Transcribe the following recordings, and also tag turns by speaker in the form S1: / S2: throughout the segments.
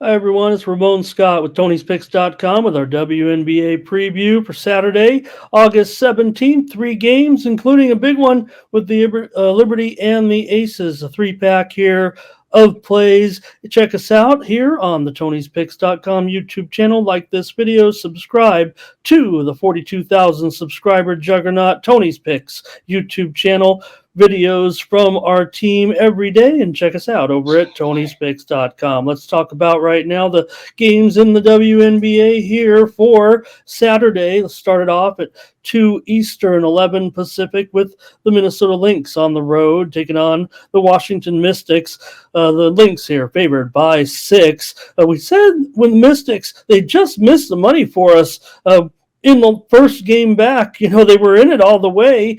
S1: Hi, everyone. It's Ramon Scott with Tony'sPicks.com with our WNBA preview for Saturday, August 17th. Three games, including a big one with the Liberty and the Aces, a three-pack here of plays. Check us out here on the Tony'sPicks.com YouTube channel. Like this video, subscribe to the 42,000 subscriber juggernaut Tony's Picks YouTube channel. Videos from our team every day, and check us out over at Tony'sPicks.com. Let's talk about right now the games in the WNBA here for Saturday. Let's start it off at 2 Eastern, 11 Pacific, with the Minnesota Lynx on the road taking on the Washington Mystics. The Lynx here favored by 6. We said with Mystics, they just missed the money for us. In the first game back, they were in it all the way.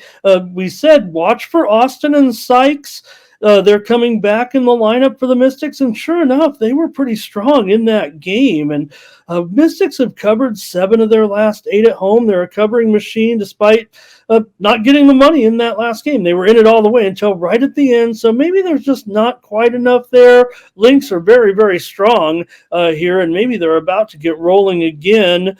S1: We said watch for Austin and Sykes. They're coming back in the lineup for the Mystics, and sure enough, they were pretty strong in that game. And Mystics have covered 7 of their last 8 at home. They're a covering machine despite not getting the money in that last game. They were in it all the way until right at the end, so maybe there's just not quite enough there. Lynx are very, very strong here, and maybe they're about to get rolling again.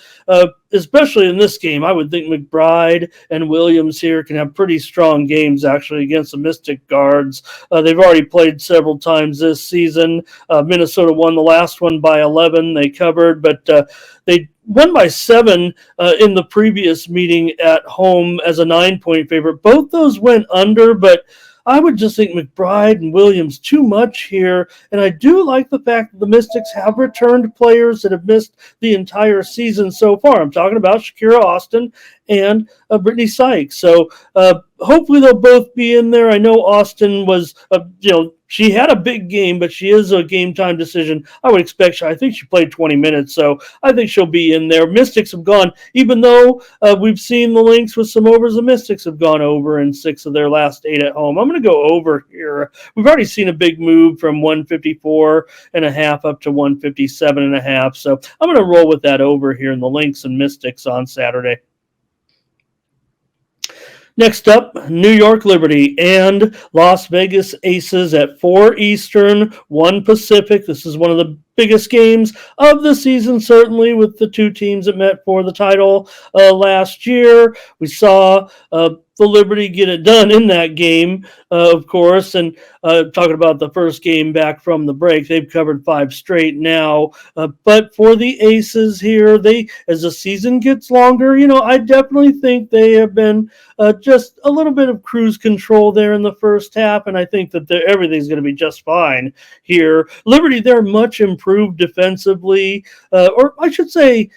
S1: Especially in this game, I would think McBride and Williams here can have pretty strong games, actually, against the Mystic guards. They've already played several times this season. Minnesota won the last one by 11. They covered, but they won by 7 in the previous meeting at home as a 9-point favorite. Both those went under, but I would just think McBride and Williams too much here, and I do like the fact that the Mystics have returned players that have missed the entire season so far. I'm talking about Shakira Austin and Brittany Sykes. So hopefully they'll both be in there. I know Austin was, she had a big game, but she is a game-time decision. I think she played 20 minutes, so I think she'll be in there. Mystics have gone, even though we've seen the Lynx with some overs, the Mystics have gone over in 6 of their last 8 at home. I'm going to go over here. We've already seen a big move from 154.5 up to 157.5, so I'm going to roll with that over here in the Lynx and Mystics on Saturday. Next up, New York Liberty and Las Vegas Aces at 4 Eastern, 1 Pacific. This is one of the biggest games of the season, certainly, with the 2 teams that met for the title last year. We saw the Liberty get it done in that game, of course, and talking about the first game back from the break, they've covered 5 straight now. But for the Aces here, as the season gets longer, I definitely think they have been just a little bit of cruise control there in the first half, and I think that everything's going to be just fine here. Liberty, they're much improved defensively, or I should say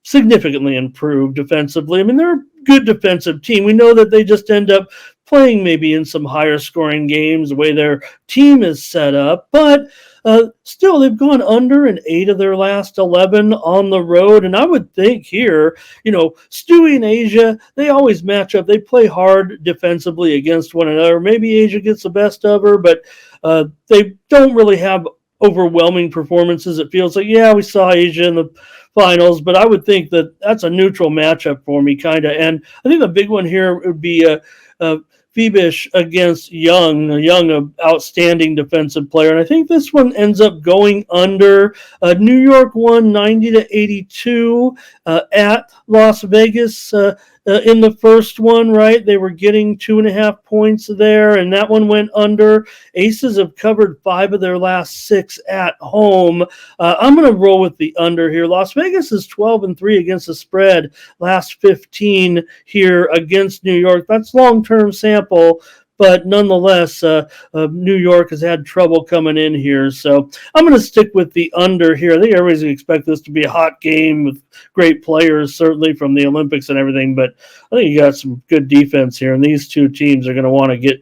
S1: significantly improved defensively. I mean, they're a good defensive team. We know that they just end up playing maybe in some higher scoring games, the way their team is set up, but still, they've gone under in 8 of their last 11 on the road. And I would think here, Stewie and Asia, they always match up. They play hard defensively against one another. Maybe Asia gets the best of her, but they don't really have overwhelming performances. It feels like, we saw Asia in the finals, but I would think that that's a neutral matchup for me, kind of. And I think the big one here would be Phoebish against Young, an outstanding defensive player. And I think this one ends up going under. New York won 90-82 at Las Vegas in the first one, right? They were getting 2.5 points there, and that one went under. Aces have covered 5 of their last 6 at home. I'm going to roll with the under here. Las Vegas is 12-3 against the spread, last 15 here against New York. That's long-term sample, but nonetheless, New York has had trouble coming in here. So I'm going to stick with the under here. I think everybody's going to expect this to be a hot game with great players, certainly from the Olympics and everything. But I think you got some good defense here, and these 2 teams are going to want to get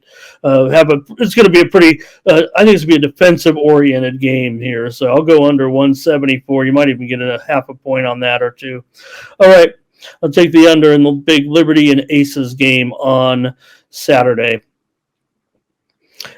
S1: it's going to be a pretty. I think it's going to be a defensive-oriented game here. So I'll go under 174. You might even get a half a point on that or 2. All right, I'll take the under in the big Liberty and Aces game on Saturday.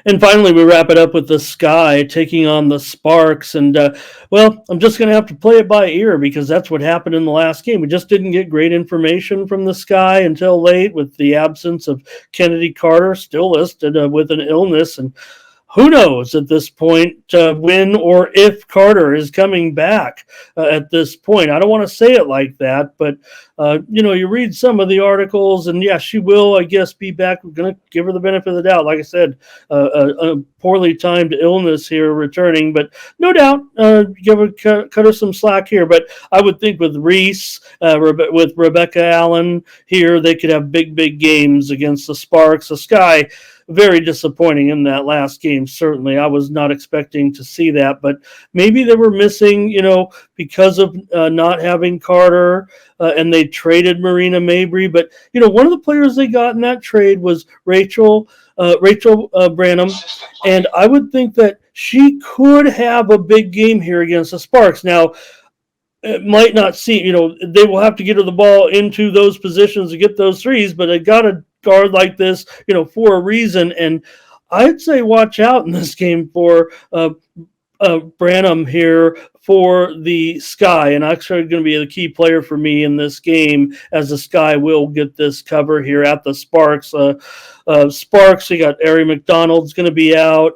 S1: And finally, we wrap it up with the Sky taking on the Sparks. And, I'm just going to have to play it by ear because that's what happened in the last game. We just didn't get great information from the Sky until late with the absence of Kennedy Carter, still listed with an illness. And who knows at this point when or if Carter is coming back at this point. I don't want to say it like that, but you read some of the articles, and yeah, she will, I guess, be back. We're going to give her the benefit of the doubt. Like I said, a poorly timed illness here returning, but no doubt give her cut her some slack here. But I would think with Reese, with Rebecca Allen here, they could have big games against the Sparks. The Sky, very disappointing in that last game. Certainly, I was not expecting to see that, but maybe they were missing, because of not having Carter, and they traded Marina Mabry. But one of the players they got in that trade was Rachel Branham, and I would think that she could have a big game here against the Sparks. Now, it might not seem, they will have to get her the ball into those positions to get those threes, but they got a guard like this, for a reason. And I'd say watch out in this game for Branham here for the Sky, and actually going to be the key player for me in this game, as the Sky will get this cover here at the Sparks. Sparks, you got Ari McDonald's going to be out,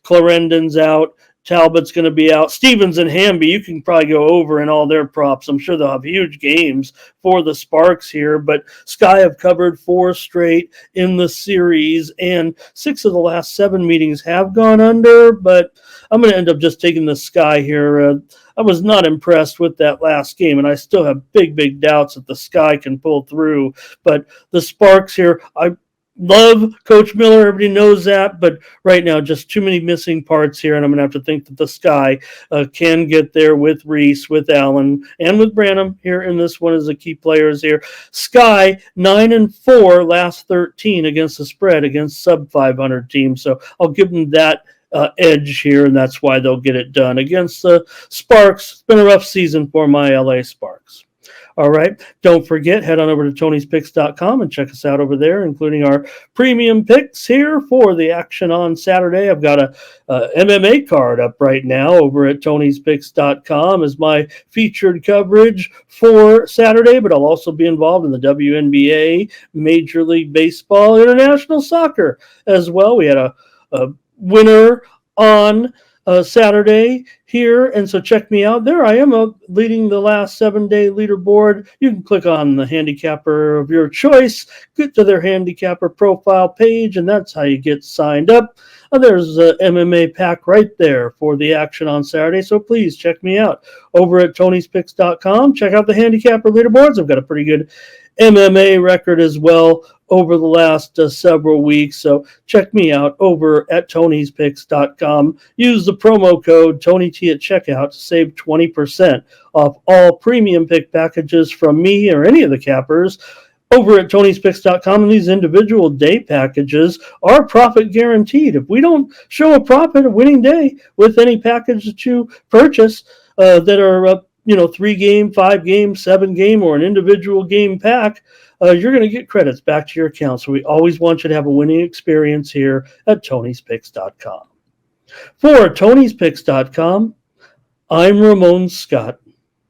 S1: Clarendon's out, Talbot's going to be out. Stevens and Hamby, you can probably go over in all their props. I'm sure they'll have huge games for the Sparks here, but Sky have covered 4 straight in the series, and 6 of the last 7 meetings have gone under, but I'm going to end up just taking the Sky here. I was not impressed with that last game, and I still have big doubts that the Sky can pull through, but the Sparks here, I love Coach Miller. Everybody knows that, but right now, just too many missing parts here, and I'm going to have to think that the Sky can get there with Reese, with Allen, and with Branham here in this one as the key players here. Sky 9-4 last 13 against the spread against sub 500 teams, so I'll give them that edge here, and that's why they'll get it done against the Sparks. It's been a rough season for my LA Sparks. All right. Don't forget, head on over to Tony'sPicks.com and check us out over there, including our premium picks here for the action on Saturday. I've got a MMA card up right now over at Tony'sPicks.com as my featured coverage for Saturday, but I'll also be involved in the WNBA, Major League Baseball, International Soccer as well. We had a winner on Saturday here, and so check me out. There I am leading the last 7-day leaderboard. You can click on the handicapper of your choice, get to their handicapper profile page, and that's how you get signed up. There's a MMA pack right there for the action on Saturday, so please check me out over at Tony'sPicks.com. Check out the handicapper leaderboards. I've got a pretty good MMA record as well over the last several weeks. So check me out over at Tony'sPicks.com. Use the promo code TonyT at checkout to save 20% off all premium pick packages from me or any of the cappers over at Tony'sPicks.com. And these individual day packages are profit guaranteed. If we don't show a profit, a winning day with any package that you purchase that are 3-game, 5-game, 7-game, or an individual game pack, you're going to get credits back to your account. So we always want you to have a winning experience here at Tony'sPicks.com. For Tony'sPicks.com, I'm Ramon Scott.